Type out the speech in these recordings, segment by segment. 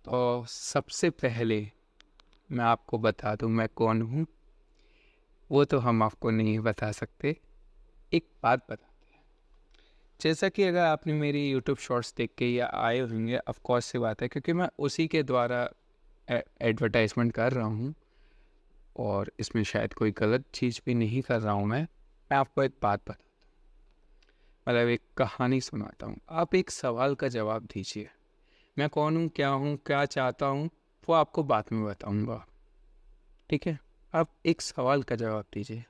तो सबसे पहले मैं आपको बता दूँ मैं कौन हूँ, वो तो हम आपको नहीं बता सकते। एक बात बताते हैं, जैसा कि अगर आपने मेरी यूट्यूब शॉर्ट्स देख के या आए होंगे, ऑफ कोर्स सी बात है क्योंकि मैं उसी के द्वारा एडवर्टाइज़मेंट कर रहा हूँ और इसमें शायद कोई गलत चीज़ भी नहीं कर रहा हूँ मैं। मैं आपको एक बात बताता हूँ, मतलब एक कहानी सुनाता हूँ। आप एक सवाल का जवाब दीजिए। मैं कौन हूँ, क्या चाहता हूँ, वो आपको बाद में बताऊँगा, ठीक है? आप एक सवाल का जवाब दीजिए।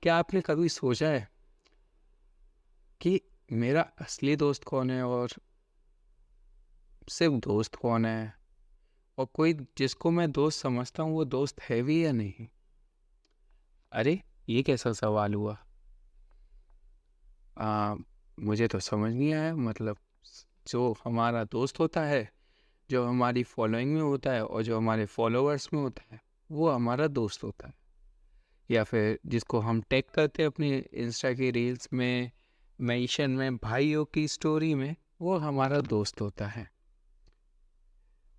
क्या आपने कभी सोचा है कि मेरा असली दोस्त कौन है और सिर्फ़ दोस्त कौन है? और कोई जिसको मैं दोस्त समझता हूँ, वो दोस्त है भी या नहीं? अरे! ये कैसा सवाल हुआ? अ, मुझे तो समझ नहीं आया। मतलब जो हमारा दोस्त होता है, जो हमारी फॉलोइंग में होता है और जो हमारे फॉलोअर्स में होता है, वो हमारा दोस्त होता है। या फिर जिसको हम टैग करते हैं अपनी इंस्टा की रील्स में, मेंशन में, भाइयों की स्टोरी में, वो हमारा दोस्त होता है।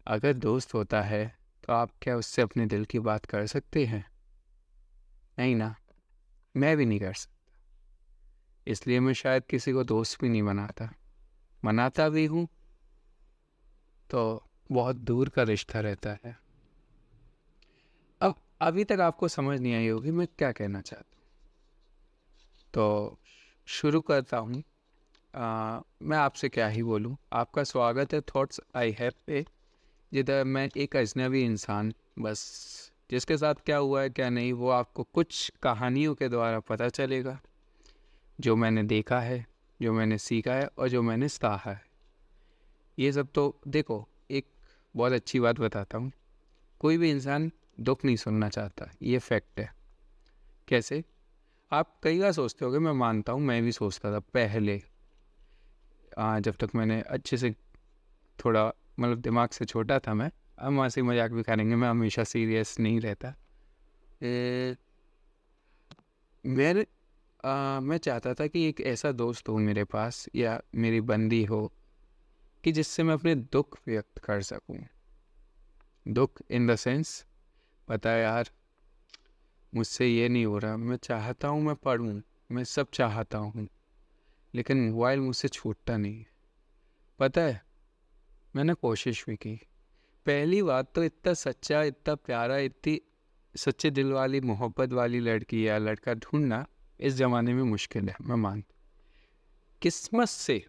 अगर दोस्त होता है, तो आप क्या उससे अपने दिल की बात कर सकते हैं? नहीं ना, मैं भी नहीं कर सकता। इसलिए मैं शायद किसी को दोस्त भी नहीं बनाता। मनाता भी हूँ, तो बहुत दूर का रिश्ता रहता है। अब अभी तक आपको समझ नहीं आई होगी मैं क्या कहना चाहता हूँ। तो शुरू करता हूँ। मैं आपसे क्या ही बोलूँ। आपका स्वागत है थॉट्स आई हैव पे, जिधर मैं एक अजनबी इंसान, बस जिसके साथ क्या हुआ है क्या नहीं वो आपको कुछ कहानियों के द्वारा पता चलेगा, जो मैंने देखा है, जो मैंने सीखा है और जो मैंने सहा है। ये सब तो देखो, एक बहुत अच्छी बात बताता हूँ। कोई भी इंसान दुख नहीं सुनना चाहता, ये फैक्ट है। कैसे? आप कई बार सोचते होगे, मैं मानता हूँ, मैं भी सोचता था पहले। जब तक मैंने अच्छे से थोड़ा, मतलब दिमाग से छोटा था मैं। हम हंसी मजाक भी करेंगे, मैं हमेशा सीरियस नहीं रहता। ए, मेरे मैं चाहता था कि एक ऐसा दोस्त हो मेरे पास या मेरी बंदी हो कि जिससे मैं अपने दुख व्यक्त कर सकूं। दुख इन द सेंस, पता है यार, मुझसे ये नहीं हो रहा, मैं चाहता हूँ मैं पढ़ूँ, मैं सब चाहता हूँ, लेकिन मोबाइल मुझसे छूटता नहीं है। पता है, मैंने कोशिश भी की। पहली बात तो इतना सच्चा, इतना प्यारा, इतनी सच्चे दिल वाली, मोहब्बत वाली लड़की या लड़का ढूंढना इस ज़माने में मुश्किल है, मैं मानता। किस्मत से,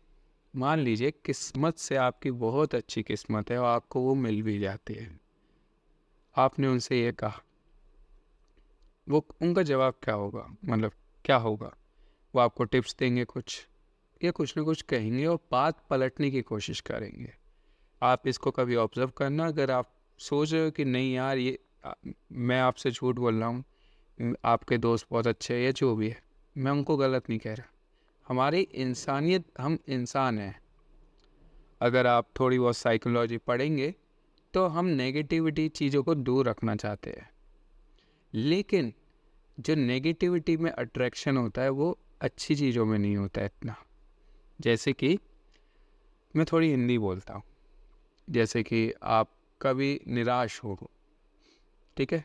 मान लीजिए किस्मत से, आपकी बहुत अच्छी किस्मत है और आपको वो मिल भी जाती है। आपने उनसे ये कहा, वो उनका जवाब क्या होगा? मतलब क्या होगा? वो आपको टिप्स देंगे कुछ, या कुछ ना कुछ कहेंगे और बात पलटने की कोशिश करेंगे। आप इसको कभी ऑब्जर्व करना। अगर आप सोच रहे हो कि नहीं यार, ये मैं आपसे झूठ बोल रहा हूँ, आपके दोस्त बहुत अच्छे हैं या जो भी है, मैं उनको गलत नहीं कह रहा। हमारी इंसानियत, हम इंसान हैं। अगर आप थोड़ी बहुत साइकोलॉजी पढ़ेंगे, तो हम नेगेटिविटी चीज़ों को दूर रखना चाहते हैं। लेकिन जो नेगेटिविटी में अट्रैक्शन होता है, वो अच्छी चीज़ों में नहीं होता है इतना। जैसे कि मैं थोड़ी हिंदी बोलता हूँ। जैसे कि आप कभी निराश हो, ठीक है,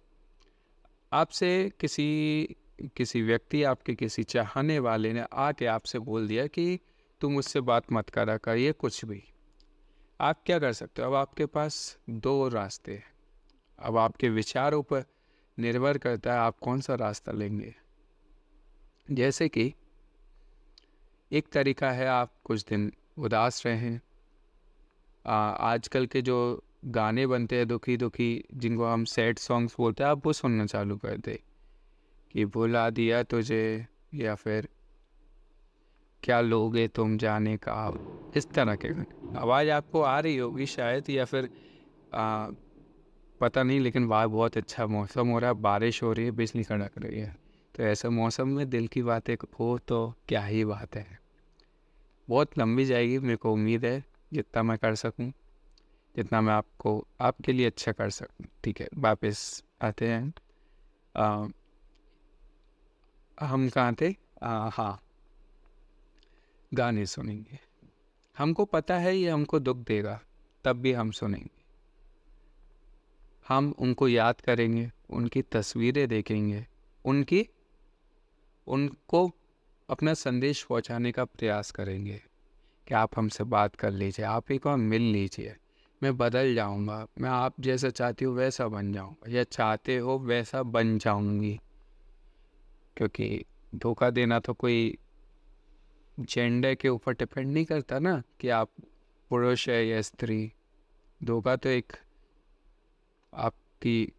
आपसे किसी किसी व्यक्ति, आपके किसी चाहने वाले ने आके आपसे बोल दिया कि तुम मुझसे बात मत करा कर, ये कुछ भी। आप क्या कर सकते हो? अब आपके पास दो रास्ते हैं। अब आपके विचारों पर निर्भर करता है आप कौन सा रास्ता लेंगे। जैसे कि एक तरीका है, आप कुछ दिन उदास रहें। आजकल के जो गाने बनते हैं दुखी दुखी, जिनको हम सैड सॉन्ग्स बोलते हैं, आप वो सुनना चालू कर दे कि भुला दिया तुझे, या फिर क्या लोगे तुम जाने का आप, इस तरह के गाने। आवाज़ आपको आ रही होगी शायद, या फिर आ, पता नहीं, लेकिन बाहर बहुत अच्छा मौसम हो रहा है, बारिश हो रही है, बिजली कड़क रही है। तो ऐसे मौसम में दिल की बातें हो तो क्या ही बात है। बहुत लंबी जाएगी, मेरे को उम्मीद है जितना मैं कर सकूं, जितना मैं आपको आपके लिए अच्छा कर सकूं। ठीक है, वापस आते हैं। आ, हम कहाँ थे? हाँ, गाने सुनेंगे। हमको पता है ये हमको दुख देगा, तब भी हम सुनेंगे। हम उनको याद करेंगे, उनकी तस्वीरें देखेंगे, उनको अपना संदेश पहुंचाने का प्रयास करेंगे कि आप हमसे बात कर लीजिए, आप एक बार मिल लीजिए, मैं बदल जाऊंगा, मैं आप जैसा चाहती हो वैसा बन जाऊंगा, या चाहते हो वैसा बन जाऊंगी। क्योंकि धोखा देना तो कोई जेंडर के ऊपर डिपेंड नहीं करता ना, कि आप पुरुष है या स्त्री। धोखा तो एक आपकी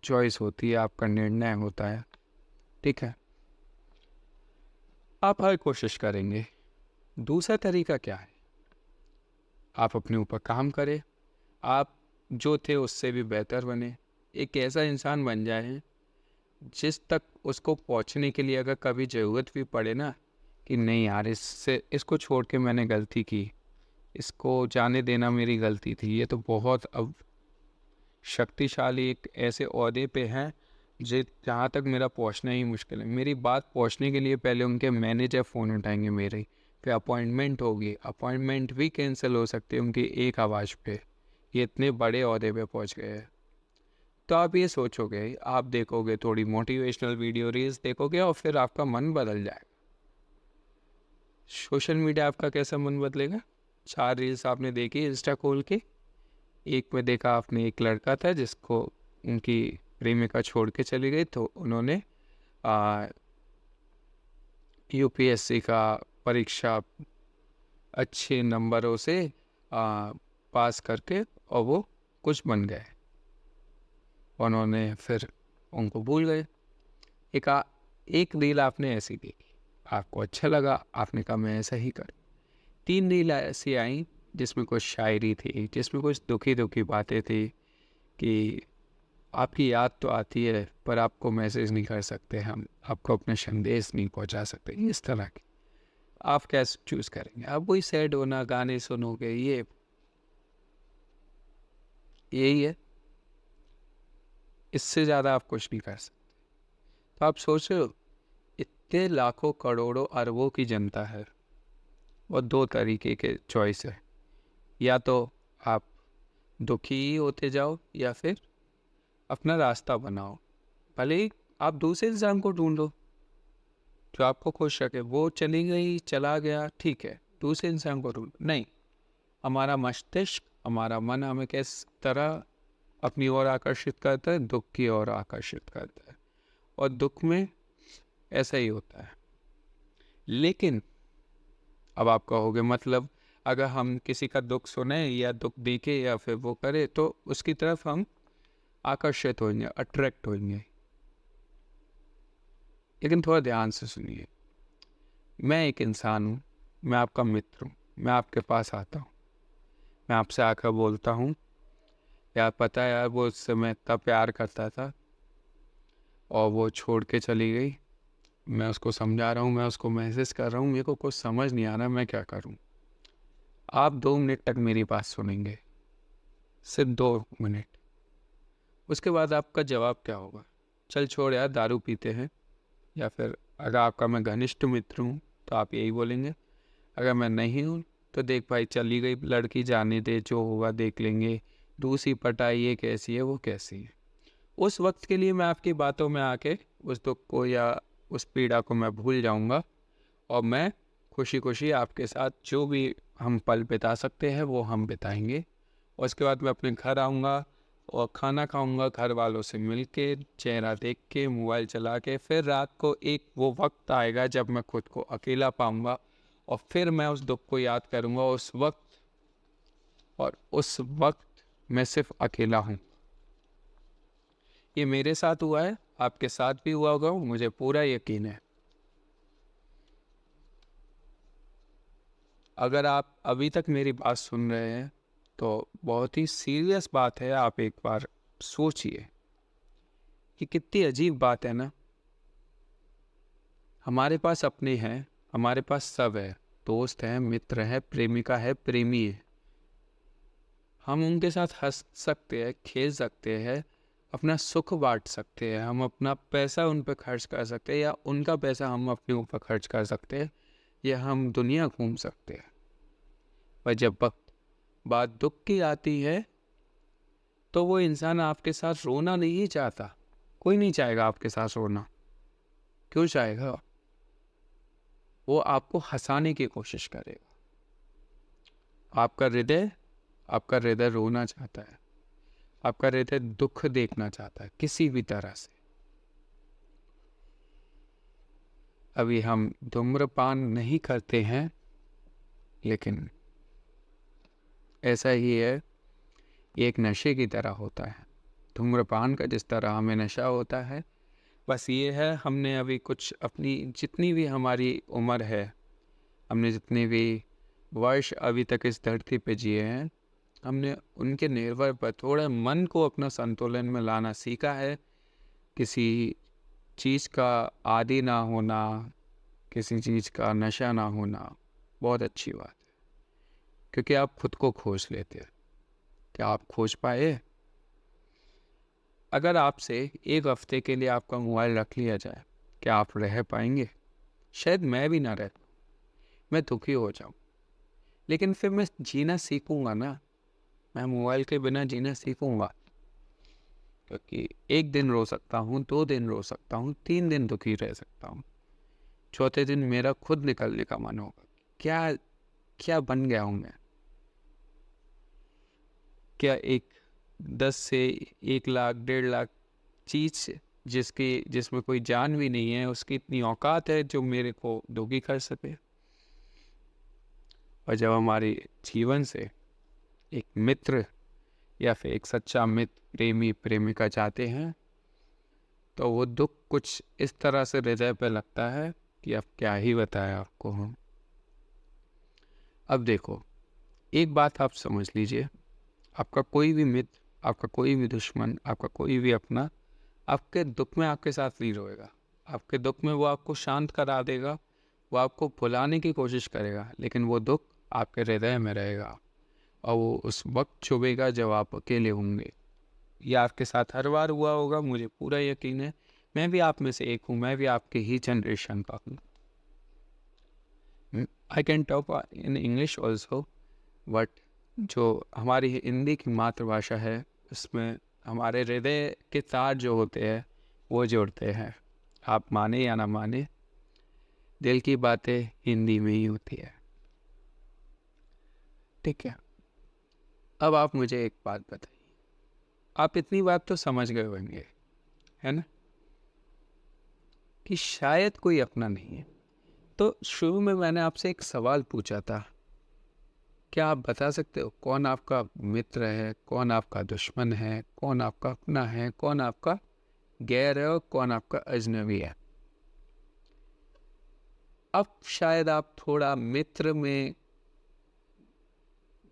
चॉइस होती है, आपका निर्णय होता है, ठीक है। आप हर कोशिश करेंगे। दूसरा तरीका क्या है? आप अपने ऊपर काम करें, आप जो थे उससे भी बेहतर बने, एक ऐसा इंसान बन जाए जिस तक उसको पहुंचने के लिए अगर कभी ज़रूरत भी पड़े ना, कि नहीं यार इसको छोड़ के मैंने गलती की, इसको जाने देना मेरी गलती थी, ये तो बहुत अब शक्तिशाली एक ऐसे ओहदे पे हैं जहाँ तक मेरा पहुंचना ही मुश्किल है। मेरी बात पहुंचने के लिए पहले उनके मैनेजर फ़ोन उठाएंगे मेरे, फिर अपॉइंटमेंट होगी, अपॉइंटमेंट भी कैंसिल हो सकती है उनकी एक आवाज़ पे। ये इतने बड़े ओहदे पे पहुंच गए हैं। तो आप ये सोचोगे, आप देखोगे थोड़ी मोटिवेशनल वीडियो रील्स देखोगे और फिर आपका मन बदल जाएगा। सोशल मीडिया आपका कैसा मन बदलेगा? 4 रील्स आपने देखी इंस्टा खोल के, एक में देखा आपने एक लड़का था जिसको उनकी प्रेमिका छोड़ के चली गई, तो उन्होंने यूपीएससी का परीक्षा अच्छे नंबरों से पास करके और वो कुछ बन गए। उन्होंने फिर उनको भूल गए। एक रील आपने ऐसी देखी, आपको अच्छा लगा, आपने कहा मैं ऐसा ही कर। 3 रील ऐसी आई जिसमें कुछ शायरी थी, जिसमें कुछ दुखी दुखी बातें थी कि आपकी याद तो आती है पर आपको मैसेज नहीं कर सकते, हम आपको अपना संदेश नहीं पहुंचा सकते, इस तरह की। आप कैसे चूज़ करेंगे? आप वही सैड होना, गाने सुनोगे, यही है, इससे ज़्यादा आप कुछ नहीं कर सकते। तो आप सोच रहे हो, इतने लाखों करोड़ों अरबों की जनता है और 2 तरीके के चॉइस है, या तो आप दुखी ही होते जाओ या फिर अपना रास्ता बनाओ। भले ही आप दूसरे इंसान को ढूंढो जो आपको खुश रखे, वो चली गई, चला गया, ठीक है, दूसरे इंसान को ढूंढो। नहीं, हमारा मस्तिष्क, हमारा मन हमें किस तरह अपनी ओर आकर्षित करता है? दुख की ओर आकर्षित करता है, और दुख में ऐसा ही होता है। लेकिन अब आप कहोगे, मतलब अगर हम किसी का दुख सुने या दुख देखे या फिर वो करे तो उसकी तरफ हम आकर्षित होंगे, अट्रैक्ट होंगे। लेकिन थोड़ा ध्यान से सुनिए, मैं एक इंसान हूँ, मैं आपका मित्र हूँ, मैं आपके पास आता हूँ, मैं आपसे आकर बोलता हूँ, यार पता है यार वो उससे मैं इतना प्यार करता था और वो छोड़ के चली गई, मैं उसको समझा रहा हूँ, मैं उसको मैसेज कर रहा हूँ, मेरे को कुछ समझ नहीं आ रहा मैं क्या करूँ। आप 2 मिनट तक मेरी बात सुनेंगे, सिर्फ 2 मिनट। उसके बाद आपका जवाब क्या होगा? चल छोड़ यार, दारू पीते हैं। या फिर अगर आपका मैं घनिष्ठ मित्र हूँ तो आप यही बोलेंगे, अगर मैं नहीं हूँ तो देख भाई चली गई लड़की, जाने दे, जो होगा देख लेंगे, दूसरी पटाई, ये कैसी है वो कैसी है। उस वक्त के लिए मैं आपकी बातों में आके उस दुख को या उस पीड़ा को मैं भूल जाऊँगा, और मैं खुशी खुशी आपके साथ जो भी हम पल बिता सकते हैं वो हम बिताएंगे। और उसके बाद मैं अपने घर आऊँगा और खाना खाऊंगा, घर वालों से मिल के, चेहरा देख के, मोबाइल चला के, फिर रात को एक वो वक्त आएगा जब मैं खुद को अकेला पाऊंगा, और फिर मैं उस दुख को याद करूंगा उस वक्त, और उस वक्त मैं सिर्फ अकेला हूँ। ये मेरे साथ हुआ है, आपके साथ भी हुआ होगा, मुझे पूरा यकीन है। अगर आप अभी तक मेरी बात सुन रहे हैं तो बहुत ही सीरियस बात है, आप एक बार सोचिए कि कितनी अजीब बात है ना। हमारे पास अपने हैं, हमारे पास सब है, दोस्त हैं, मित्र हैं, प्रेमिका है, प्रेमी है, हम उनके साथ हंस सकते हैं, खेल सकते हैं, अपना सुख बांट सकते हैं, हम अपना पैसा उन पर खर्च कर सकते हैं या उनका पैसा हम अपने ऊपर खर्च कर सकते हैं, या हम दुनिया घूम सकते हैं। पर जब वक्त बात दुख की आती है तो वो इंसान आपके साथ रोना नहीं चाहता। कोई नहीं चाहेगा आपके साथ रोना। क्यों चाहेगा? वो आपको हंसाने की कोशिश करेगा। आपका हृदय रोना चाहता है, आपका हृदय दुख देखना चाहता है किसी भी तरह से। अभी हम धूम्रपान नहीं करते हैं, लेकिन ऐसा ही है, ये एक नशे की तरह होता है। धूम्रपान का जिस तरह हमें नशा होता है, बस ये है हमने अभी कुछ अपनी जितनी भी हमारी उम्र है, हमने जितने भी वर्ष अभी तक इस धरती पे जिए हैं, हमने उनके निर्भर पर थोड़ा मन को अपना संतुलन में लाना सीखा है। किसी चीज़ का आदी ना होना, किसी चीज़ का नशा ना होना बहुत अच्छी बात है, क्योंकि आप खुद को खोज लेते हैं। क्या आप खोज पाए? अगर आपसे एक हफ्ते के लिए आपका मोबाइल रख लिया जाए, क्या आप रह पाएंगे? शायद मैं भी ना रह, मैं दुखी हो जाऊं, लेकिन फिर मैं जीना सीखूंगा ना। मैं मोबाइल के बिना जीना सीखूंगा, क्योंकि एक दिन रो सकता हूँ, 2 दिन रो सकता हूँ, 3 दिन दुखी रह सकता हूँ, चौथे दिन मेरा खुद निकलने का मन होगा। क्या क्या बन गया हूँ मैं? क्या एक 10 से 1 लाख 1.5 लाख चीज़ जिसमें कोई जान भी नहीं है, उसकी इतनी औकात है जो मेरे को दुखी कर सके? और जब हमारे जीवन से एक मित्र या फिर एक सच्चा मित्र, प्रेमी प्रेमिका चाहते हैं, तो वो दुख कुछ इस तरह से हृदय पे लगता है कि अब क्या ही बताएं आपको हम। अब देखो, एक बात आप समझ लीजिए, आपका कोई भी मित्र, आपका कोई भी दुश्मन, आपका कोई भी अपना आपके दुख में आपके साथ नहीं रोएगा। आपके दुख में वो आपको शांत करा देगा, वो आपको भुलाने की कोशिश करेगा, लेकिन वो दुख आपके हृदय में रहेगा और वो उस वक्त चुभेगा जब आप अकेले होंगे। ये आपके साथ हर बार हुआ होगा, मुझे पूरा यकीन है। मैं भी आप में से एक हूँ, मैं भी आपके ही जनरेशन का हूँ। I can talk in English also, but जो हमारी हिंदी की मातृभाषा है, उसमें हमारे हृदय के तार जो होते हैं वो जुड़ते हैं। आप माने या ना माने, दिल की बातें हिंदी में ही होती है। ठीक है, अब आप मुझे एक बात बताइए, आप इतनी बात तो समझ गए होंगे, है ना, कि शायद कोई अपना नहीं है। तो शुरू में मैंने आपसे एक सवाल पूछा था, क्या आप बता सकते हो कौन आपका मित्र है, कौन आपका दुश्मन है, कौन आपका अपना है, कौन आपका गैर है और कौन आपका अजनबी है? अब शायद आप थोड़ा मित्र में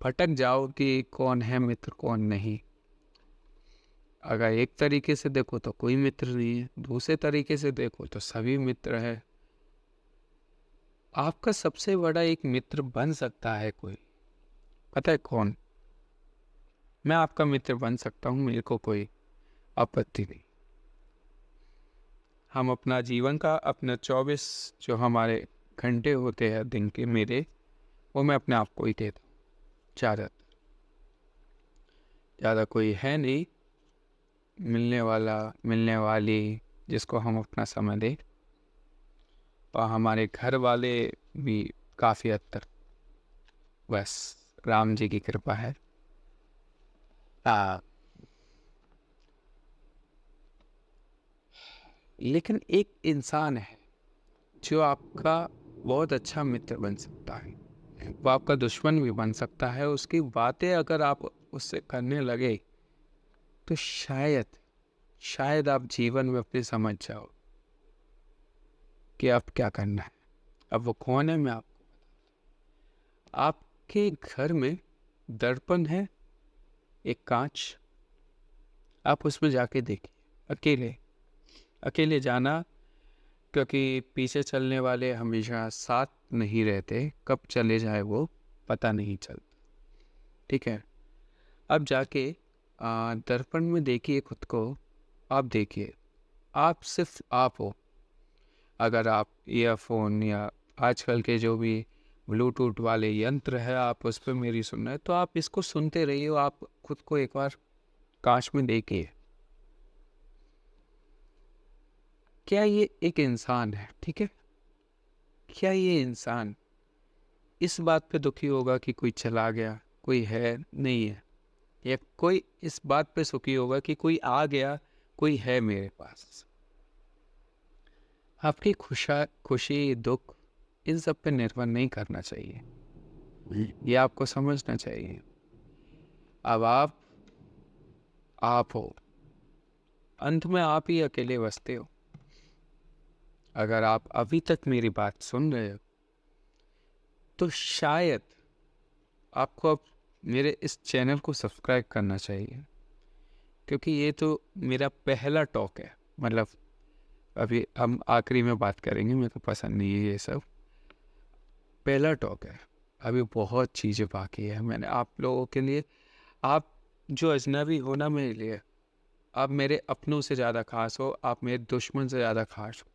भटक जाओ कि कौन है मित्र कौन नहीं। अगर एक तरीके से देखो तो कोई मित्र नहीं है, दूसरे तरीके से देखो तो सभी मित्र है। आपका सबसे बड़ा एक मित्र बन सकता है कोई, पता है कौन? मैं आपका मित्र बन सकता हूँ, मेरे को कोई आपत्ति नहीं। हम अपना जीवन का अपना 24 जो हमारे घंटे होते हैं दिन के मेरे, वो मैं अपने आप को ही देता हूँ। ज़्यादा कोई है नहीं मिलने वाला, मिलने वाली जिसको हम अपना समय दें। और हमारे घर वाले भी काफ़ी हद तक, बस राम जी की कृपा है। लेकिन एक इंसान है जो आपका बहुत अच्छा मित्र बन सकता है, वो आपका दुश्मन भी बन सकता है। उसकी बातें अगर आप उससे करने लगे तो शायद आप जीवन में अपने समझ जाओ कि आप क्या करना है। अब वो कौन है मैं आपको, आपके घर में दर्पण है, एक कांच, आप उसमें जाके देखिए, अकेले अकेले जाना, क्योंकि पीछे चलने वाले हमेशा साथ नहीं रहते, कब चले जाए वो पता नहीं चलता। ठीक है, अब जाके दर्पण में देखिए खुद को, आप देखिए, आप सिर्फ आप हो। अगर आप ईयरफोन या आजकल के जो भी ब्लूटूथ वाले यंत्र है, आप उस पर मेरी सुन रहे हैं, तो आप इसको सुनते रहिए। आप खुद को एक बार काश में देखिए, क्या ये एक इंसान है, ठीक है? क्या ये इंसान इस बात पे दुखी होगा कि कोई चला गया, कोई है नहीं है, या कोई इस बात पे सुखी होगा कि कोई आ गया, कोई है मेरे पास? आपकी खुशी दुख इन सब पे निर्भर नहीं करना चाहिए, ये आपको समझना चाहिए। अब आप हो, अंत में आप ही अकेले बसते हो। अगर आप अभी तक मेरी बात सुन रहे हो तो शायद आपको अब मेरे इस चैनल को सब्सक्राइब करना चाहिए, क्योंकि ये तो मेरा पहला टॉक है। मतलब अभी हम आखिरी में बात करेंगे, मेरे को पसंद नहीं है ये सब, पहला टॉक है। अभी बहुत चीज़ें बाकी है। मैंने आप लोगों के लिए, आप जो अजनबी हो ना मेरे लिए, आप मेरे अपनों से ज़्यादा खास हो, आप मेरे दुश्मन से ज़्यादा खास हो,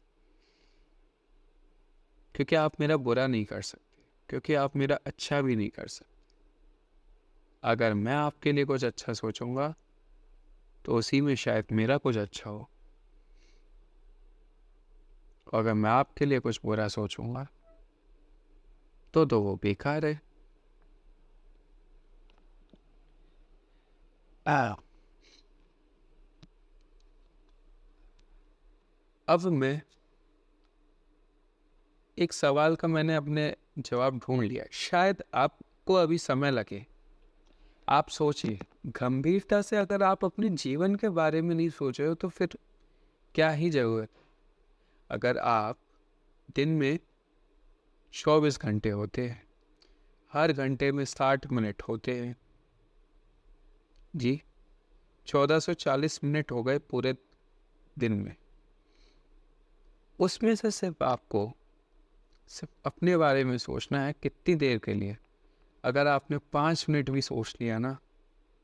क्योंकि आप मेरा बुरा नहीं कर सकते, क्योंकि आप मेरा अच्छा भी नहीं कर सकते। अगर मैं आपके लिए कुछ अच्छा सोचूंगा तो उसी में शायद मेरा कुछ अच्छा हो, और अगर मैं आपके लिए कुछ बुरा सोचूंगा तो वो बेकार है। आ, अब मैं एक सवाल का मैंने अपने जवाब ढूंढ लिया। शायद आपको अभी समय लगे, आप सोचिए गंभीरता से। अगर आप अपने जीवन के बारे में नहीं सोच रहे हो तो फिर क्या ही जरूरत। अगर आप दिन में 24 घंटे होते हैं, हर घंटे में 60 मिनट होते हैं जी, 1440 मिनट हो गए पूरे दिन में। उसमें से सिर्फ आपको सिर्फ अपने बारे में सोचना है कितनी देर के लिए। अगर आपने 5 मिनट भी सोच लिया ना,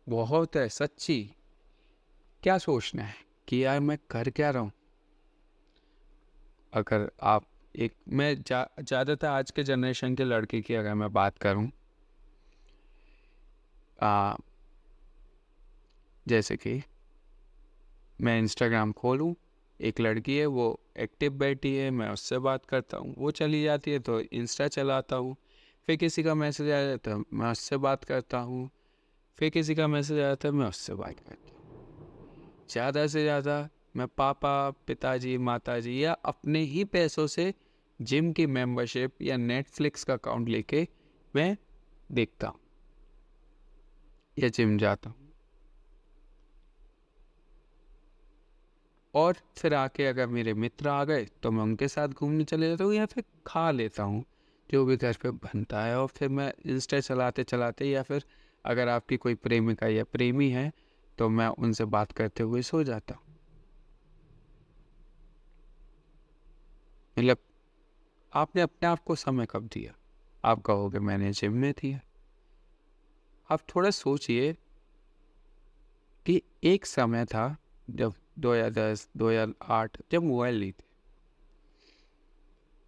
बहुत है सच्ची। क्या सोचना है कि यार मैं कर क्या रहा हूँ। अगर आप एक मैं ज़्यादातर आज के जनरेशन के लड़के की अगर मैं बात करूँ, जैसे कि मैं इंस्टाग्राम खोलूँ, एक लड़की है वो एक्टिव बैठी है, मैं उससे बात करता हूँ, वो चली जाती है तो इंस्टा चलाता हूँ, फिर किसी का मैसेज आ जाता है मैं उससे बात करता हूँ, फिर किसी का मैसेज आ जाता है मैं उससे बात करता हूँ। ज़्यादा से ज़्यादा मैं पापा, पिताजी, माताजी या अपने ही पैसों से जिम की मेंबरशिप या नेटफ्लिक्स का अकाउंट लेके मैं देखता हूँ या जिम जाता हूँ। और फिर आके अगर मेरे मित्र आ गए तो मैं उनके साथ घूमने चले जाता हूँ या फिर खा लेता हूँ जो भी घर पे बनता है, और फिर मैं इंस्टा चलाते चलाते, या फिर अगर आपकी कोई प्रेमिका या प्रेमी है तो मैं उनसे बात करते हुए सो जाता हूँ। मतलब आपने अपने आप को समय कब दिया? आप कहोगे मैंने जिम में दिया। आप थोड़ा सोचिए कि एक समय था जब 2010 2008 जब मोबाइल नहीं थे,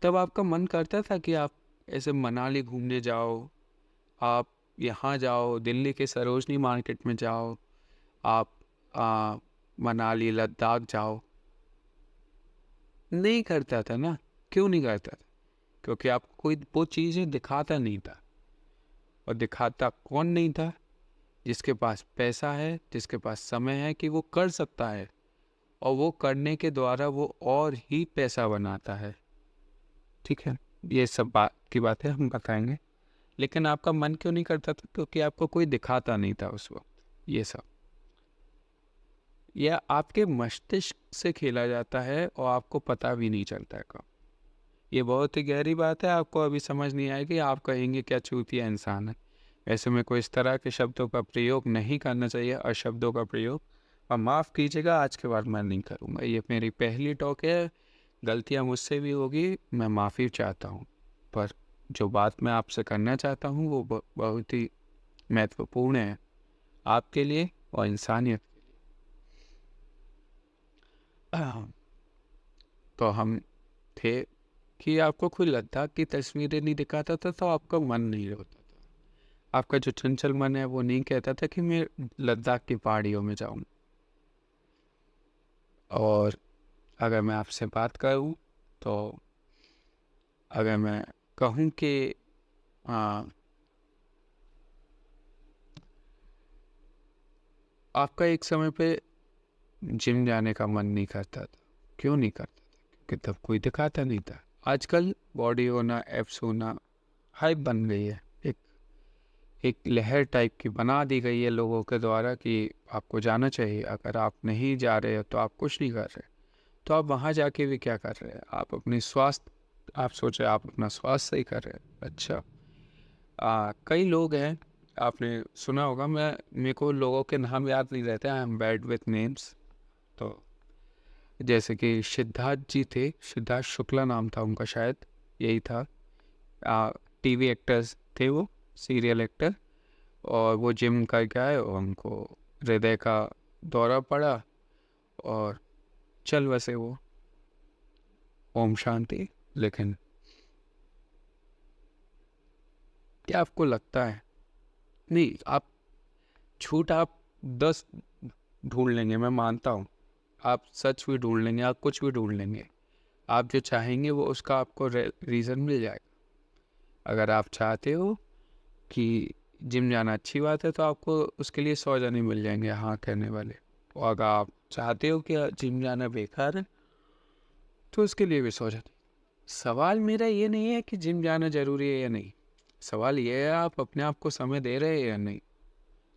तब आपका मन करता था कि आप ऐसे मनाली घूमने जाओ, आप यहाँ जाओ, दिल्ली के सरोजनी मार्केट में जाओ, आप मनाली लद्दाख जाओ? नहीं करता था ना। क्यों नहीं करता था? क्योंकि आपको कोई वो चीज़ें दिखाता नहीं था। और दिखाता कौन नहीं था? जिसके पास पैसा है, जिसके पास समय है कि वो कर सकता है, और वो करने के द्वारा वो और ही पैसा बनाता है। ठीक है, ये सब बात की बातें हम बताएंगे। लेकिन आपका मन क्यों नहीं करता था? क्योंकि आपको कोई दिखाता नहीं था उस वक्त ये सब। यह आपके मस्तिष्क से खेला जाता है और आपको पता भी नहीं चलता है कब। ये बहुत ही गहरी बात है, आपको अभी समझ नहीं आएगी, आप कहेंगे क्या चूतिया इंसान है। ऐसे में कोई इस तरह के शब्दों का प्रयोग नहीं करना चाहिए, अशब्दों का प्रयोग। और माफ़ कीजिएगा, आज के बाद मैं नहीं करूँगा। ये मेरी पहली टॉक है, गलतियाँ मुझसे भी होगी, मैं माफ़ी चाहता हूँ। पर जो बात मैं आपसे करना चाहता हूँ वो बहुत ही महत्वपूर्ण है आपके लिए और इंसानियत के लिए। तो हम थे कि आपको कोई लद्दाख की तस्वीरें नहीं दिखाता था तो आपका मन नहीं होता था। आपका जो चंचल मन है वो नहीं कहता था कि मैं लद्दाख की पहाड़ियों में जाऊं। और अगर मैं आपसे बात करूं तो अगर मैं कहूं कि हाँ, आपका एक समय पे जिम जाने का मन नहीं करता था, क्यों नहीं करता था? क्योंकि तब कोई दिखाता नहीं था। आजकल बॉडी होना, एप्स होना हाइप बन गई है, एक एक लहर टाइप की बना दी गई है लोगों के द्वारा कि आपको जाना चाहिए। अगर आप नहीं जा रहे हो तो आप कुछ नहीं कर रहे, तो आप वहाँ जाके भी क्या कर रहे हैं? आप अपनी स्वास्थ्य, आप सोच रहे आप अपना स्वास्थ्य सही कर रहे हैं। अच्छा, कई लोग हैं, आपने सुना होगा, मेरे को लोगों के नाम याद नहीं रहते, I am bad with names. तो जैसे कि सिद्धार्थ जी थे, सिद्धार्थ शुक्ला नाम था उनका शायद, यही था। टीवी एक्टर्स थे वो, सीरियल एक्टर। और वो जिम करके आए और उनको हृदय का दौरा पड़ा और चल बसे वो। ओम शांति। लेकिन क्या आपको लगता है, नहीं, आप झूठ आप 10 ढूंढ लेंगे, मैं मानता हूँ, आप सच भी ढूंढ लेंगे, आप कुछ भी ढूंढ लेंगे, आप जो चाहेंगे वो उसका आपको रीज़न मिल जाएगा। अगर आप चाहते हो कि जिम जाना अच्छी बात है तो आपको उसके लिए 100 जने मिल जाएंगे हाँ कहने वाले। और अगर आप चाहते हो कि जिम जाना बेकार है तो उसके लिए भी 100 जने। सवाल मेरा ये नहीं है कि जिम जाना ज़रूरी है या नहीं, सवाल ये है आप अपने आप को समय दे रहे हैं या नहीं।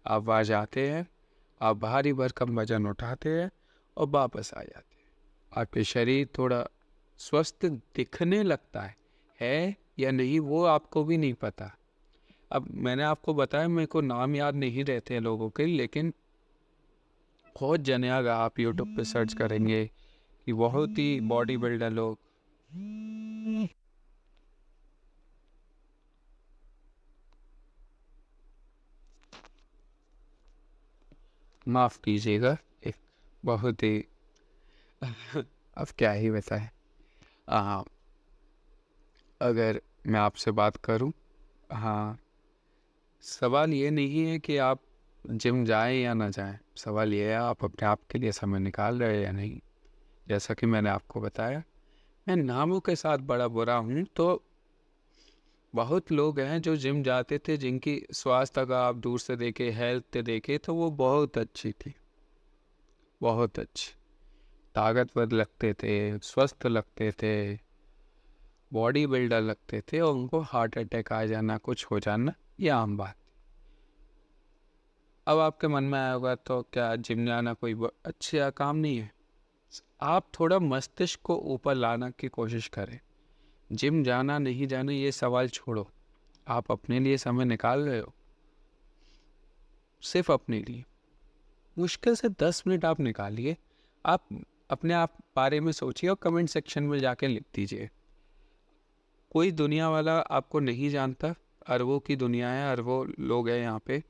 आप वहाँ जाते हैं, आप भारी भरकम वजन उठाते हैं और वापस आ जाते हैं, आपके शरीर थोड़ा स्वस्थ दिखने लगता है या नहीं वो आपको भी नहीं पता। अब मैंने आपको बताया मेरे को नाम याद नहीं रहते हैं लोगों के, लेकिन बहुत जने, अगर आप यूट्यूब पे सर्च करेंगे कि बहुत ही बॉडी बिल्डर लोग, माफ़ कीजिएगा, एक बहुत ही अब क्या ही बताएं। आ, अगर मैं आपसे बात करूं, हाँ, सवाल ये नहीं है कि आप जिम जाएं या ना जाएं, सवाल ये है आप अपने आप के लिए समय निकाल रहे हैं या नहीं। जैसा कि मैंने आपको बताया, मैं नामों के साथ बड़ा बुरा हूँ, तो बहुत लोग हैं जो जिम जाते थे जिनकी स्वास्थ्य अगर आप दूर से देखे, हेल्थ देखे तो वो बहुत अच्छी थी, बहुत अच्छी, ताकतवर लगते थे, स्वस्थ लगते थे, बॉडी बिल्डर लगते थे, और उनको हार्ट अटैक आ जाना, कुछ हो जाना, ये आम बात। अब आपके मन में आया होगा तो क्या जिम जाना कोई अच्छा काम नहीं है? आप थोड़ा मस्तिष्क को ऊपर लाना की कोशिश करें। जिम जाना नहीं जाना ये सवाल छोड़ो, आप अपने लिए समय निकाल रहे हो, सिर्फ अपने लिए मुश्किल से 10 मिनट आप निकालिए। आप अपने आप बारे में सोचिए और कमेंट सेक्शन में जाके लिख दीजिए। कोई दुनिया वाला आपको नहीं जानता, अरबों की दुनिया है, अरबों लोग हैं यहाँ पे।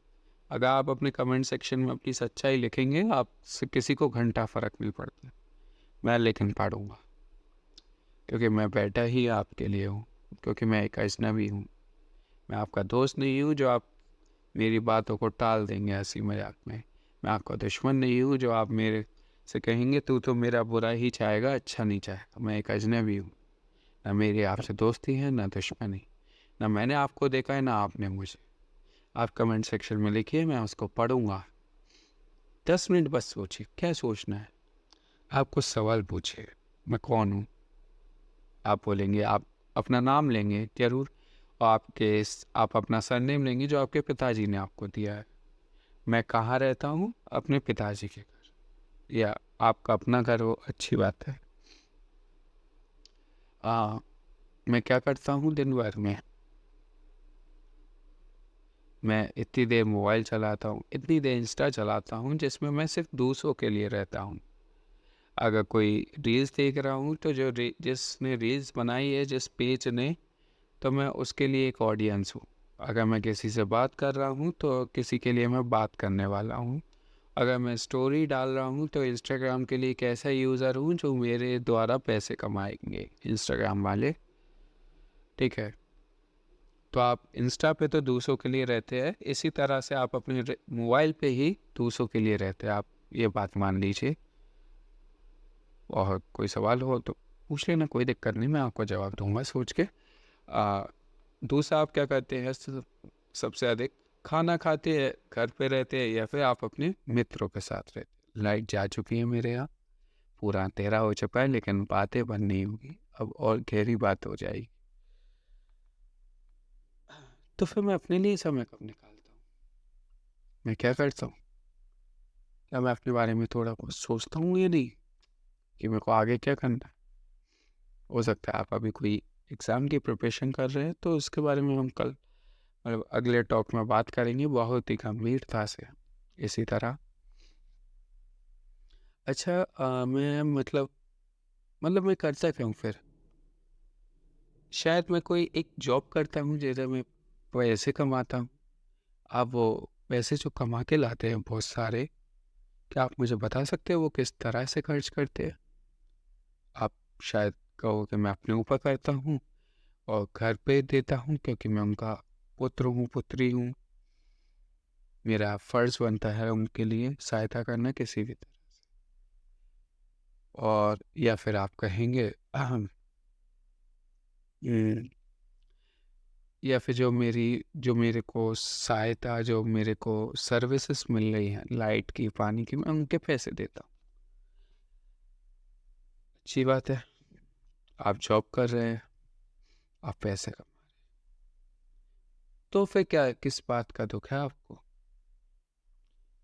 अगर आप अपने कमेंट सेक्शन में अपनी सच्चाई लिखेंगे, आपसे किसी को घंटा फ़र्क नहीं पड़ता। मैं लेकिन पढ़ूँगा, क्योंकि मैं बैठा ही आपके लिए हूँ, क्योंकि मैं एक अजनबी हूँ। मैं आपका दोस्त नहीं हूँ जो आप मेरी बातों को टाल देंगे हंसी मजाक में। मैं आपका दुश्मन नहीं हूँ जो आप मेरे से कहेंगे तू तो मेरा बुरा ही चाहेगा, अच्छा नहीं चाहेगा। मैं एक अजनबी हूँ, ना मेरी आपसे दोस्ती है ना दुश्मनी, ना मैंने आपको देखा है ना आपने मुझे। आप कमेंट सेक्शन में लिखिए, मैं उसको पढ़ूंगा। 10 मिनट बस सोचिए, क्या सोचना है? आप कुछ सवाल पूछिए, मैं कौन हूँ? आप बोलेंगे, आप अपना नाम लेंगे जरूर, और आप अपना सरनेम लेंगे जो आपके पिताजी ने आपको दिया है। मैं कहाँ रहता हूँ? अपने पिताजी के घर, या आपका अपना घर हो, अच्छी बात है। मैं क्या करता हूँ दिन भर में? मैं इतनी देर मोबाइल चलाता हूँ, इतनी देर इंस्टा चलाता हूँ, जिसमें मैं सिर्फ दूसरों के लिए रहता हूँ। अगर कोई रील्स देख रहा हूँ तो जिसने रील्स बनाई है, जिस पेज ने, तो मैं उसके लिए एक ऑडियंस हूँ। अगर मैं किसी से बात कर रहा हूँ तो किसी के लिए मैं बात करने वाला हूँ। अगर मैं स्टोरी डाल रहा हूँ तो इंस्टाग्राम के लिए एक ऐसा यूज़र हूँ जो मेरे द्वारा पैसे कमाएंगे, इंस्टाग्राम वाले। ठीक है, तो आप इंस्टा पे तो दूसरों के लिए रहते हैं, इसी तरह से आप अपने मोबाइल पे ही दूसरों के लिए रहते हैं, आप ये बात मान लीजिए। और कोई सवाल हो तो पूछ लेना, कोई दिक्कत नहीं, मैं आपको जवाब दूंगा सोच के। दूसरा, आप क्या करते हैं सबसे अधिक? खाना खाते हैं, घर पे रहते हैं, या फिर आप अपने मित्रों के साथ रहते हैं? लाइट जा चुकी है मेरे यहाँ, पूरा अंधेरा हो चुका है, लेकिन बातें बंद नहीं होगी, अब और गहरी बात हो जाएगी। तो फिर मैं अपने लिए समय कब निकालता हूँ? मैं क्या करता हूँ? क्या मैं अपने बारे में थोड़ा बहुत सोचता हूँ या नहीं, कि मेरे को आगे क्या करना है? हो सकता है आप अभी कोई एग्ज़ाम की प्रिपरेशन कर रहे हैं, तो उसके बारे में हम कल मतलब अगले टॉक में बात करेंगे, बहुत ही गंभीरता से, इसी तरह। अच्छा, मैं मतलब मैं करता क्या हूँ फिर? शायद मैं कोई एक जॉब करता हूँ, जैसे मैं पैसे कमाता हूँ। आप वो पैसे जो कमा के लाते हैं बहुत सारे, क्या आप मुझे बता सकते हैं वो किस तरह से खर्च करते हैं? आप शायद कहो कि मैं अपने ऊपर करता हूँ और घर पे देता हूँ, क्योंकि मैं उनका पुत्र हूँ, पुत्री हूँ, मेरा फर्ज बनता है उनके लिए सहायता करना किसी भी तरह। और या फिर आप कहेंगे हम्म, या फिर जो मेरे को सहायता, जो मेरे को सर्विसेज मिल रही हैं लाइट की, पानी की, मैं उनके पैसे देता हूँ। अच्छी बात है, आप जॉब कर रहे हैं, आप पैसे कमा, तो फिर क्या, किस बात का दुख है आपको?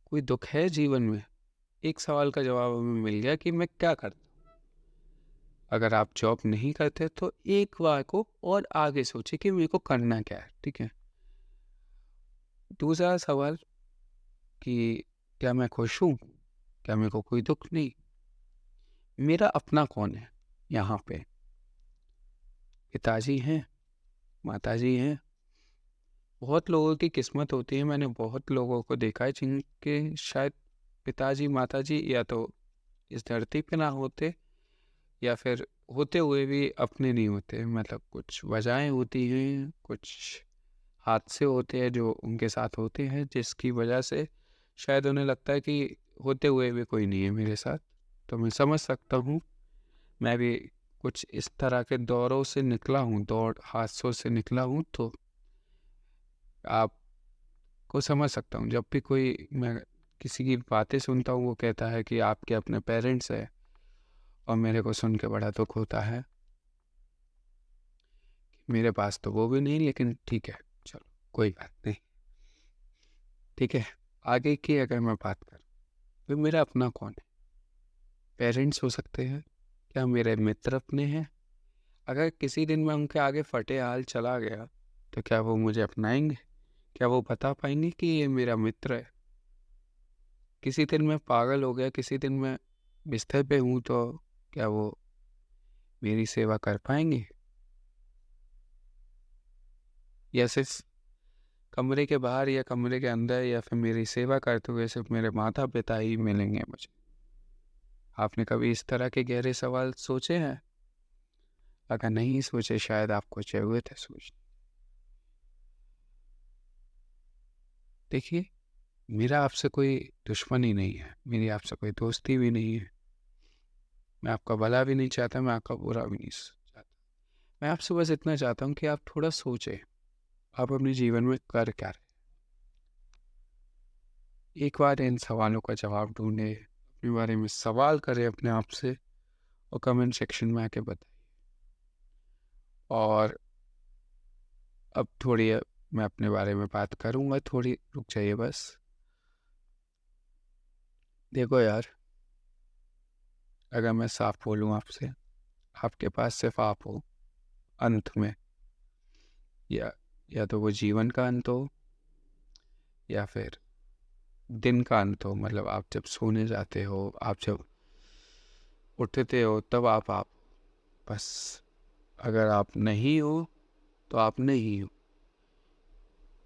कोई दुख है जीवन में? एक सवाल का जवाब हमें मिल गया कि मैं क्या करता। अगर आप जॉब नहीं करते तो एक बार को और आगे सोचिए कि मेरे को करना क्या है, ठीक है? दूसरा सवाल कि क्या मैं खुश हूँ? क्या मेरे को कोई दुख नहीं? मेरा अपना कौन है यहाँ पे? पिताजी हैं, माताजी हैं। बहुत लोगों की किस्मत होती है, मैंने बहुत लोगों को देखा है जिनके शायद पिताजी माताजी या तो इस धरती पे ना होते, या फिर होते हुए भी अपने नहीं होते, मतलब कुछ वजहें होती हैं, कुछ हादसे होते हैं जो उनके साथ होते हैं, जिसकी वजह से शायद उन्हें लगता है कि होते हुए भी कोई नहीं है मेरे साथ। तो मैं समझ सकता हूँ, मैं भी कुछ इस तरह के दौरों से निकला हूँ, दौर हादसों से निकला हूँ, तो आपको समझ सकता हूँ। जब भी कोई मैं किसी की बातें सुनता हूँ, वो कहता है कि आपके अपने पेरेंट्स हैं, और मेरे को सुन के बड़ा दुख होता है। मेरे पास तो वो भी नहीं, लेकिन ठीक है, चलो कोई बात नहीं, ठीक है। आगे की अगर मैं बात करूँ, तो मेरा अपना कौन है? पेरेंट्स हो सकते हैं, क्या मेरे मित्र अपने हैं? अगर किसी दिन मैं उनके आगे फटे हाल चला गया, तो क्या वो मुझे अपनाएंगे? क्या वो बता पाएंगे कि ये मेरा मित्र है? किसी दिन मैं पागल हो गया, किसी दिन मैं बिस्तर पे हूँ, तो क्या वो मेरी सेवा कर पाएंगे? या सिर्फ कमरे के बाहर या कमरे के अंदर, या फिर मेरी सेवा करते हुए सिर्फ मेरे माता पिता ही मिलेंगे मुझे? आपने कभी इस तरह के गहरे सवाल सोचे हैं? अगर नहीं सोचे, शायद आपको जरूरत है सोच। देखिए, मेरा आपसे कोई दुश्मनी नहीं है, मेरी आपसे कोई दोस्ती भी नहीं है, मैं आपका भला भी नहीं चाहता, मैं आपका बुरा भी नहीं चाहता। मैं आपसे बस इतना चाहता हूँ कि आप थोड़ा सोचें, आप अपने जीवन में कर क्या रहे। एक बार इन सवालों का जवाब ढूंढे, अपने बारे में सवाल करें अपने आप से, और कमेंट सेक्शन में आके बताइए। और अब थोड़ी मैं अपने बारे में बात करूँगा, थोड़ी रुक जाइए बस। देखो यार, अगर मैं साफ बोलूँ आपसे, आपके पास सिर्फ आप हो अंत में, या या तो वो जीवन का अंत हो, या फिर दिन का अंत हो, मतलब आप जब सोने जाते हो, आप जब उठते हो, तब आप बस। अगर आप नहीं हो तो आप नहीं हो।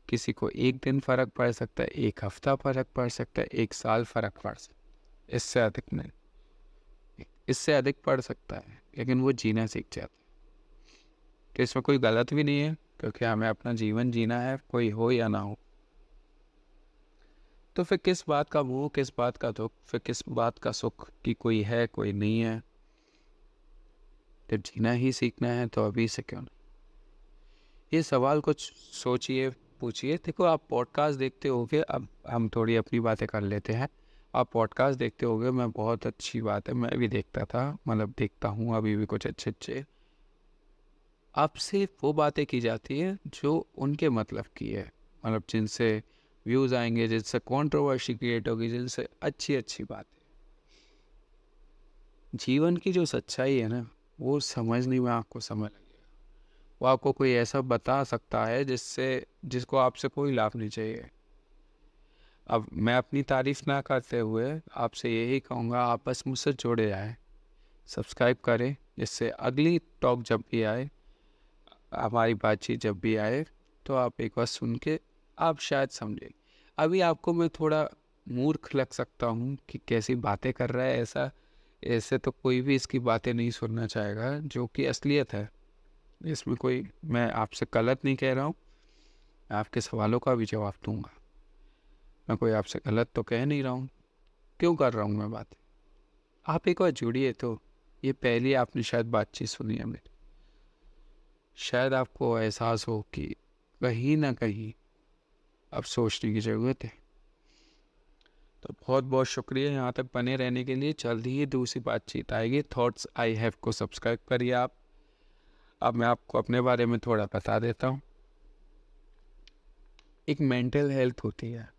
किसी को एक दिन फर्क पड़ सकता है, एक हफ्ता फर्क पड़ सकता है, एक साल फर्क पड़ सकता है, इससे अधिक नहीं। इससे अधिक पड़ सकता है, लेकिन वो जीना सीख जाता है, कि इसमें कोई गलत भी नहीं है, क्योंकि हमें अपना जीवन जीना है, कोई हो या ना हो। तो फिर किस बात का मोह, किस बात का दुख, फिर किस बात का सुख कि कोई है कोई नहीं है। जब जीना ही सीखना है तो अभी से क्यों नहीं। ये सवाल कुछ सोचिए, पूछिए। देखो, आप पॉडकास्ट देखते होगे, अब हम थोड़ी अपनी बातें कर लेते हैं। आप पॉडकास्ट देखते होगे, मैं बहुत अच्छी बात है, मैं भी देखता था, मतलब देखता हूँ अभी भी कुछ अच्छे अच्छे। आपसे वो बातें की जाती है जो उनके मतलब की है, मतलब जिनसे व्यूज़ आएंगे, जिनसे कंट्रोवर्सी क्रिएट होगी, जिनसे अच्छी अच्छी बातें। जीवन की जो सच्चाई है ना, वो समझने में आपको समय लगेगा। वो आपको कोई ऐसा बता सकता है जिसको आपसे कोई लाभ नहीं चाहिए। अब मैं अपनी तारीफ ना करते हुए आपसे यही कहूँगा, आप बस मुझसे जुड़े आए, सब्सक्राइब करें, जिससे अगली टॉक जब भी आए, हमारी बातचीत जब भी आए, तो आप एक बार सुन के आप शायद समझें। अभी आपको मैं थोड़ा मूर्ख लग सकता हूँ कि कैसी बातें कर रहा है, ऐसे तो कोई भी इसकी बातें नहीं सुनना चाहेगा, जो कि असलियत है। इसमें कोई, मैं आपसे गलत नहीं कह रहा हूँ, आपके सवालों का भी जवाब दूंगा। मैं कोई आपसे गलत तो कह नहीं रहा हूँ। क्यों कर रहा हूँ मैं बात? आप एक बार जुड़िए तो। ये पहली आपने शायद बातचीत सुनी है मेरी, शायद आपको एहसास हो कि कहीं ना कहीं अब सोचने की ज़रूरत है। तो बहुत बहुत शुक्रिया यहाँ तक बने रहने के लिए। जल्दी ही दूसरी बातचीत आएगी। थॉट्स आई हैव को सब्सक्राइब करिए आप। अब मैं आपको अपने बारे में थोड़ा बता देता हूँ। एक मेंटल हेल्थ होती है,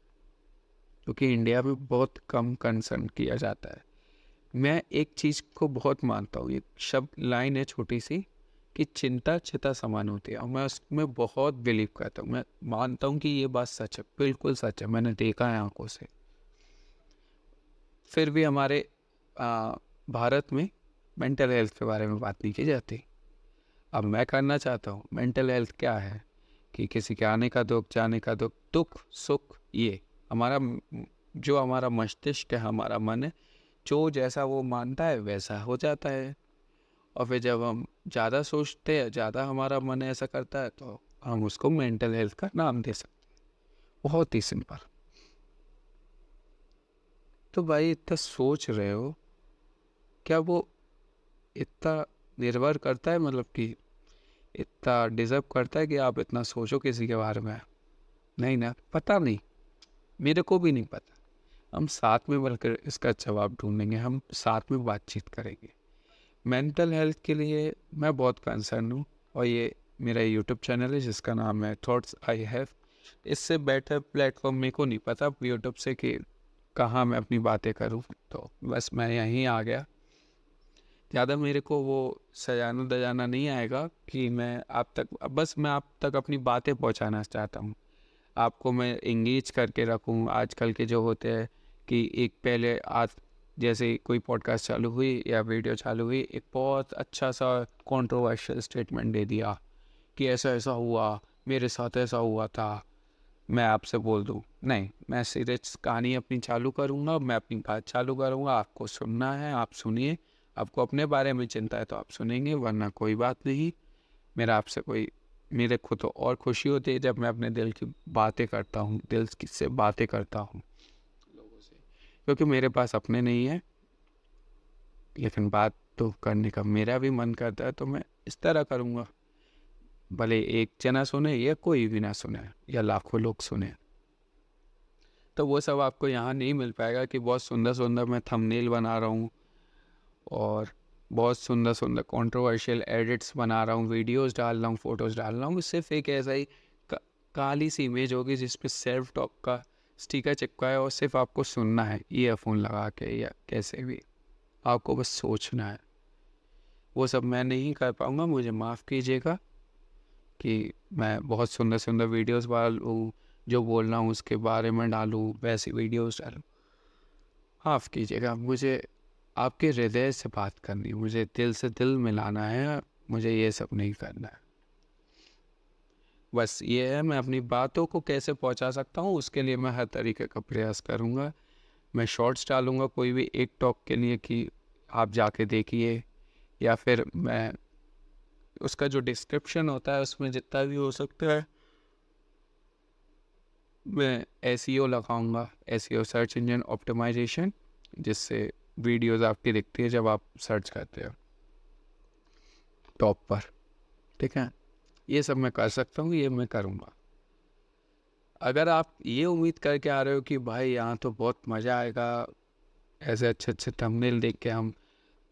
क्योंकि इंडिया में बहुत कम कंसर्न किया जाता है। मैं एक चीज़ को बहुत मानता हूँ, एक शब्द लाइन है छोटी सी, कि चिंता चिता समान होती है, और मैं उसमें बहुत बिलीव करता हूँ। मैं मानता हूँ कि ये बात सच है, बिल्कुल सच है, मैंने देखा है आंखों से। फिर भी हमारे भारत में मेंटल हेल्थ के बारे में बात नहीं की जाती। अब मैं करना चाहता हूँ, मेंटल हेल्थ क्या है कि किसी के आने का दुख, जाने का दुख, दुख सुख, ये हमारा जो हमारा मस्तिष्क है, हमारा मन है, जो जैसा वो मानता है वैसा हो जाता है। और फिर जब हम ज़्यादा सोचते हैं, ज़्यादा हमारा मन ऐसा करता है, तो हम उसको मेंटल हेल्थ का नाम दे सकते हैं। बहुत ही सिंपल। तो भाई, इतना सोच रहे हो, क्या वो इतना निर्भर करता है, मतलब कि इतना डिजर्व करता है कि आप इतना सोचो किसी के बारे में? नहीं ना, पता नहीं, मेरे को भी नहीं पता। हम साथ में मिलकर इसका जवाब ढूंढेंगे, हम साथ में बातचीत करेंगे। मेंटल हेल्थ के लिए मैं बहुत कंसर्न हूँ, और ये मेरा यूट्यूब चैनल है जिसका नाम है थॉट्स आई हैव। इससे बेटर प्लेटफॉर्म मेरे को नहीं पता यूट्यूब से कि कहाँ मैं अपनी बातें करूँ, तो बस मैं यहीं आ गया। ज़्यादा मेरे को वो सजाना दजाना नहीं आएगा कि मैं आप तक, बस मैं आप तक अपनी बातें पहुंचाना चाहता हूँ। आपको मैं इंगेज करके रखूँ। आजकल के जो होते हैं कि एक पहले आज जैसे कोई पॉडकास्ट चालू हुई या वीडियो चालू हुई, एक बहुत अच्छा सा कंट्रोवर्शियल स्टेटमेंट दे दिया कि ऐसा ऐसा हुआ, मेरे साथ ऐसा हुआ था, मैं आपसे बोल दूँ नहीं, मैं सीरियस कहानी अपनी चालू करूँगा, मैं अपनी बात चालू करूँगा। आपको सुनना है आप सुनिए, आपको अपने बारे में चिंता है तो आप सुनेंगे, वरना कोई बात नहीं। मेरा आपसे कोई, मेरे को तो और खुशी होती है जब मैं अपने दिल की बातें करता हूँ, दिल से बातें करता हूँ लोगों से, क्योंकि मेरे पास अपने नहीं है, लेकिन बात तो करने का मेरा भी मन करता है, तो मैं इस तरह करूँगा। भले एक जना सुने या कोई भी ना सुने, या लाखों लोग सुने, तो वो सब आपको यहाँ नहीं मिल पाएगा कि बहुत सुंदर सुंदर मैं थंबनेल बना रहा हूँ, और बहुत सुंदर सुंदर कंट्रोवर्शियल एडिट्स बना रहा हूँ, वीडियोस डाल रहा हूँ, फोटोज़ डाल रहा हूँ। सिर्फ एक ऐसा ही काली सी इमेज होगी जिसपे सेल्फ टॉक का स्टिकर चिपका है, और सिर्फ आपको सुनना है ईयरफोन लगा के या कैसे भी, आपको बस सोचना है। वो सब मैं नहीं कर पाऊँगा, मुझे माफ़ कीजिएगा कि मैं बहुत सुंदर सुंदर वीडियोस डालूँ, जो बोल रहा हूँ उसके बारे में डालूँ, वैसी वीडियोस डालूँ। माफ़ कीजिएगा, मुझे आपके हृदय से बात करनी है, मुझे दिल से दिल मिलाना है, मुझे ये सब नहीं करना है। बस ये है, मैं अपनी बातों को कैसे पहुंचा सकता हूँ उसके लिए मैं हर तरीके का प्रयास करूँगा। मैं शॉर्ट्स डालूँगा कोई भी एक टॉक के लिए कि आप जाके देखिए, या फिर मैं उसका जो डिस्क्रिप्शन होता है उसमें जितना भी हो सकता है मैं एसईओ लगाऊंगा, एसईओ सर्च इंजन ऑप्टिमाइजेशन, जिससे वीडियोस आपकी दिखती है जब आप सर्च करते हो टॉप पर। ठीक है, ये सब मैं कर सकता हूँ, ये मैं करूँगा। अगर आप ये उम्मीद करके आ रहे हो कि भाई यहाँ तो बहुत मज़ा आएगा, ऐसे अच्छे अच्छे थंबनेल देख के हम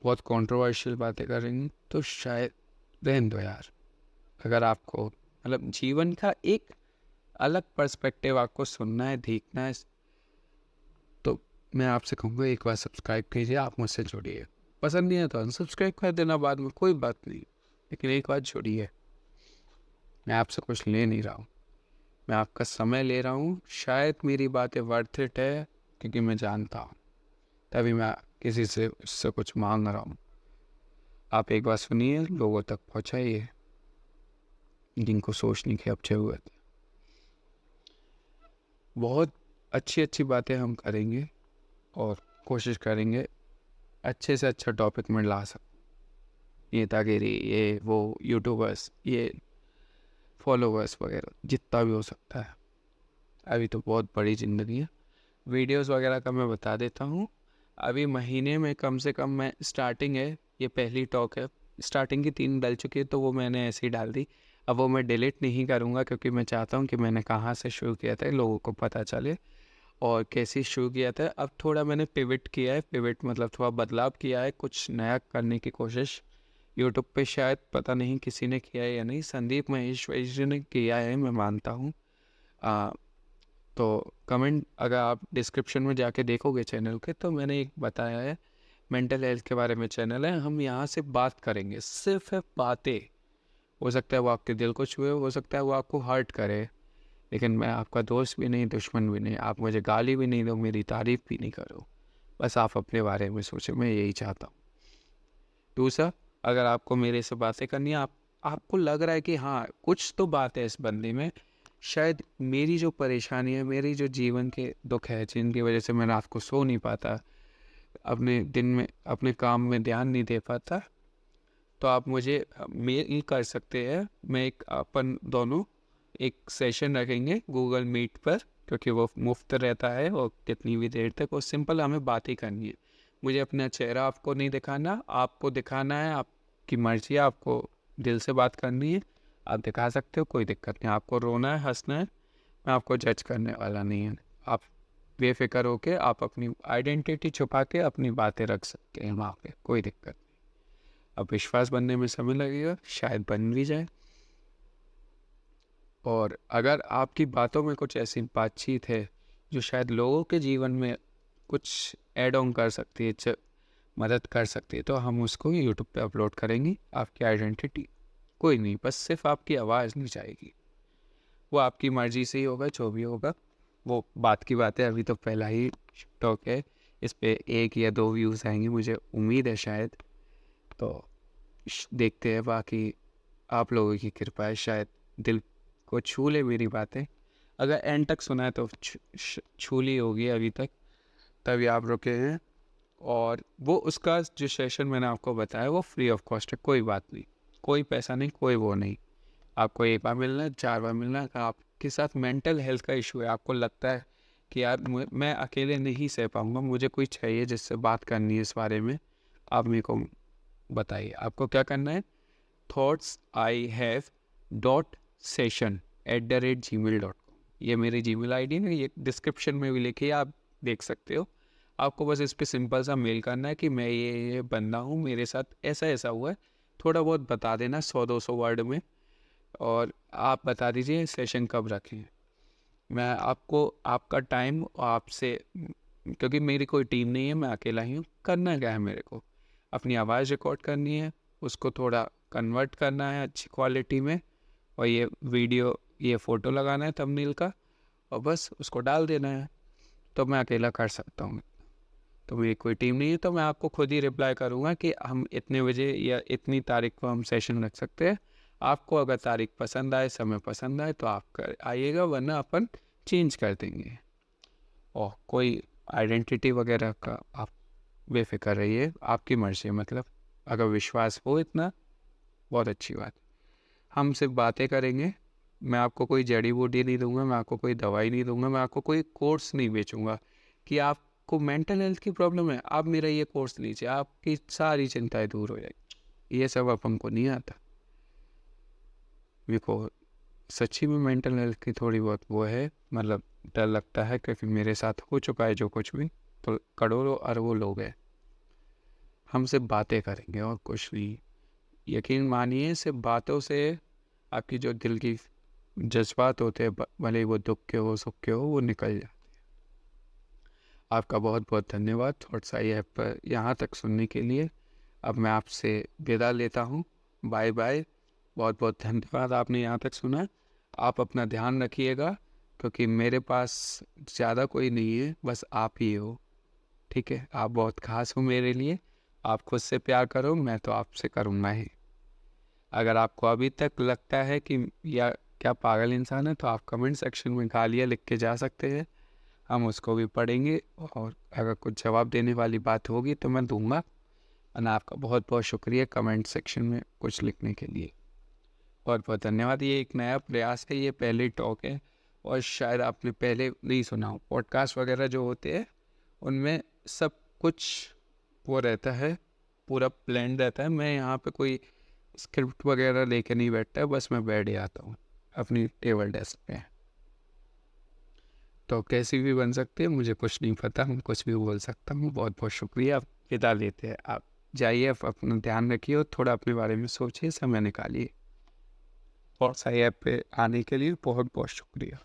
बहुत कंट्रोवर्शियल बातें करेंगे, तो शायद रहने दो यार। अगर आपको मतलब जीवन का एक अलग पर्सपेक्टिव आपको सुनना है, देखना है, तो मैं आपसे कहूँगा एक बार सब्सक्राइब कीजिए, आप मुझसे जुड़िए। पसंद नहीं है तो अनसब्सक्राइब कर देना बाद में, कोई बात नहीं, लेकिन एक बार जुड़िए। मैं आपसे कुछ ले नहीं रहा हूँ, मैं आपका समय ले रहा हूँ। शायद मेरी बातें वर्थ इट है, क्योंकि मैं जानता हूँ, तभी मैं किसी से उससे कुछ मांग रहा हूँ। आप एक बार सुनिए, लोगों तक पहुँचाइए जिनको सोचने की अब जरूरत है। बहुत अच्छी अच्छी बातें हम करेंगे और कोशिश करेंगे अच्छे से अच्छा टॉपिक में ला सकूँ। नेतागिरी, ये वो, यूट्यूबर्स, ये फॉलोवर्स वगैरह, जितना भी हो सकता है। अभी तो बहुत बड़ी ज़िंदगी है। वीडियोस वगैरह का मैं बता देता हूँ। अभी महीने में कम से कम, मैं स्टार्टिंग है, ये पहली टॉक है, स्टार्टिंग की 3 डल चुकी है तो वो मैंने ऐसे ही डाल दी। अब वो मैं डिलीट नहीं करूँगा, क्योंकि मैं चाहता हूँ कि मैंने कहाँ से शुरू किया था लोगों को पता चले और कैसे शुरू किया था। अब थोड़ा मैंने पिवट किया है, पिवट मतलब थोड़ा बदलाव किया है, कुछ नया करने की कोशिश। यूट्यूब पे शायद पता नहीं किसी ने किया है या नहीं, संदीप महेश्वरी जी ने किया है, मैं मानता हूँ। तो कमेंट, अगर आप डिस्क्रिप्शन में जाके देखोगे चैनल के, तो मैंने एक बताया है, मेंटल हेल्थ के बारे में चैनल है। हम यहाँ से बात करेंगे, सिर्फ बातें। हो सकता है वो आपके दिल को छुए, हो सकता है वो आपको हर्ट करे, लेकिन मैं आपका दोस्त भी नहीं, दुश्मन भी नहीं। आप मुझे गाली भी नहीं दो, मेरी तारीफ भी नहीं करो, बस आप अपने बारे में सोचो, मैं यही चाहता हूँ। दूसरा, अगर आपको मेरे से बातें करनी है, आपको लग रहा है कि हाँ कुछ तो बात है इस बंदे में, शायद मेरी जो परेशानी है, मेरी जो जीवन के दुख है, जिनकी वजह से मैं रात को सो नहीं पाता, अपने दिन में अपने काम में ध्यान नहीं दे पाता, तो आप मुझे मेल कर सकते हैं। मैं एक, अपन दोनों एक सेशन रखेंगे गूगल मीट पर, क्योंकि वो मुफ्त रहता है और कितनी भी देर तक, और सिंपल हमें बात ही करनी है। मुझे अपना चेहरा आपको नहीं दिखाना, आपको दिखाना है, आपकी मर्जी है, आपको दिल से बात करनी है, आप दिखा सकते हो, कोई दिक्कत नहीं। आपको रोना है, हंसना है, मैं आपको जज करने वाला नहीं है। आप बेफिक्र होके आप अपनी आइडेंटिटी छुपा के अपनी बातें रख सकते हैं वहाँ पे, कोई दिक्कत नहीं। अब विश्वास बनने में समय लगेगा, शायद बन भी जाए। और अगर आपकी बातों में कुछ ऐसी बातचीत है जो शायद लोगों के जीवन में कुछ ऐड ऑन कर सकती है, मदद कर सकती है, तो हम उसको यूट्यूब पे अपलोड करेंगे। आपकी आइडेंटिटी कोई नहीं, बस सिर्फ आपकी आवाज़ नहीं जाएगी, वो आपकी मर्ज़ी से ही होगा, जो भी होगा वो बात की बात है। अभी तो पहला ही टॉक है, इस पे 1 या 2 व्यूज़ आएंगे, मुझे उम्मीद है शायद। तो देखते हैं, बाकी आप लोगों की कृपा है, शायद दिल को छू ले मेरी बातें। अगर एंड तक सुना है तो छू ली होगी अभी तक, तभी आप रुके हैं। और वो उसका जो सेशन मैंने आपको बताया वो फ्री ऑफ कॉस्ट है, कोई बात नहीं, कोई पैसा नहीं, कोई वो नहीं। आपको 1 बार मिलना है, 4 बार मिलना है। अगर आपके साथ मेंटल हेल्थ का इशू है, आपको लगता है कि यार मैं अकेले नहीं सह पाऊँगा, मुझे कोई चाहिए जिससे बात करनी है इस बारे में, आप मेरे को बताइए। आपको क्या करना है, thoughtsI have.session@gmail.com, ये मेरी जीमेल आईडी है, ये डिस्क्रिप्शन में भी लिखी है, आप देख सकते हो। आपको बस इस पर सिंपल सा मेल करना है कि मैं ये बंदा हूँ, मेरे साथ ऐसा ऐसा हुआ है, थोड़ा बहुत बता देना 100-200 वर्ड में, और आप बता दीजिए सेशन कब रखें। मैं आपको आपका टाइम आपसे, क्योंकि मेरी कोई टीम नहीं है, मैं अकेला ही हूँ, करना क्या है मेरे को, अपनी आवाज़ रिकॉर्ड करनी है, उसको थोड़ा कन्वर्ट करना है अच्छी क्वालिटी में, और ये वीडियो, ये फ़ोटो लगाना है थंबनेल का, और बस उसको डाल देना है। तो मैं अकेला कर सकता हूँ, तो मेरी कोई टीम नहीं है, तो मैं आपको खुद ही रिप्लाई करूँगा कि हम इतने बजे या इतनी तारीख को हम सेशन रख सकते हैं। आपको अगर तारीख पसंद आए, समय पसंद आए, तो आप कर आइएगा, वरना अपन चेंज कर देंगे। और कोई आइडेंटिटी वगैरह का आप बेफिक्र रहिए, आपकी मर्ज़ी, मतलब अगर विश्वास हो इतना बहुत अच्छी बात। हम सिर्फ बातें करेंगे, मैं आपको कोई जड़ी बूटी नहीं दूंगा, मैं आपको कोई दवाई नहीं दूंगा, मैं आपको कोई कोर्स नहीं बेचूंगा कि आपको मेंटल हेल्थ की प्रॉब्लम है, आप मेरा ये कोर्स लीजिए, आपकी सारी चिंताएं दूर हो जाएगी। ये सब अब हमको नहीं आता। देखो, सच्ची में मेंटल हेल्थ की थोड़ी बहुत वो है, मतलब डर लगता है, क्योंकि मेरे साथ हो चुका है जो कुछ भी। तो करोड़ों अरबों लोग हैं, हम सिर्फ बातें करेंगे और कुछ नहीं। यकीन मानिए, सिर्फ बातों से आपकी जो दिल की जज्बात होते हैं, भले ही वो दुख के हो सुख के हो, वो निकल जाए। आपका बहुत बहुत धन्यवाद थॉट्स आई ऐप पर यहाँ तक सुनने के लिए। अब मैं आपसे विदा लेता हूँ। Bye bye. बहुत बहुत धन्यवाद आपने यहाँ तक सुना। आप अपना ध्यान रखिएगा, क्योंकि मेरे पास ज़्यादा कोई नहीं है, बस आप ही हो। ठीक है, आप बहुत खास हो मेरे लिए। आप खुद से प्यार करो, मैं तो आपसे करूँगा ही। अगर आपको अभी तक लगता है कि या क्या पागल इंसान है, तो आप कमेंट सेक्शन में गालियाँ लिख के जा सकते हैं, हम उसको भी पढ़ेंगे, और अगर कुछ जवाब देने वाली बात होगी तो मैं दूंगा। और आपका बहुत बहुत शुक्रिया कमेंट सेक्शन में कुछ लिखने के लिए। बहुत बहुत धन्यवाद। ये एक नया प्रयास है, ये पहली टॉक है, और शायद आपने पहले नहीं सुना हो। पॉडकास्ट वगैरह जो होते हैं उनमें सब कुछ वो रहता है, पूरा प्लान रहता है। मैं यहाँ पे कोई स्क्रिप्ट वगैरह लेके नहीं बैठता है, बस मैं बैठ जाता हूँ अपनी टेबल डेस्क पे। तो कैसी भी बन सकती है, मुझे कुछ नहीं पता, मैं कुछ भी बोल सकता हूँ। बहुत बहुत शुक्रिया। विदा लेते हैं, आप जाइए, आप अपना ध्यान रखिए और थोड़ा अपने बारे में सोचिए, समय निकालिए। और सही ऐप पे आने के लिए बहुत बहुत शुक्रिया।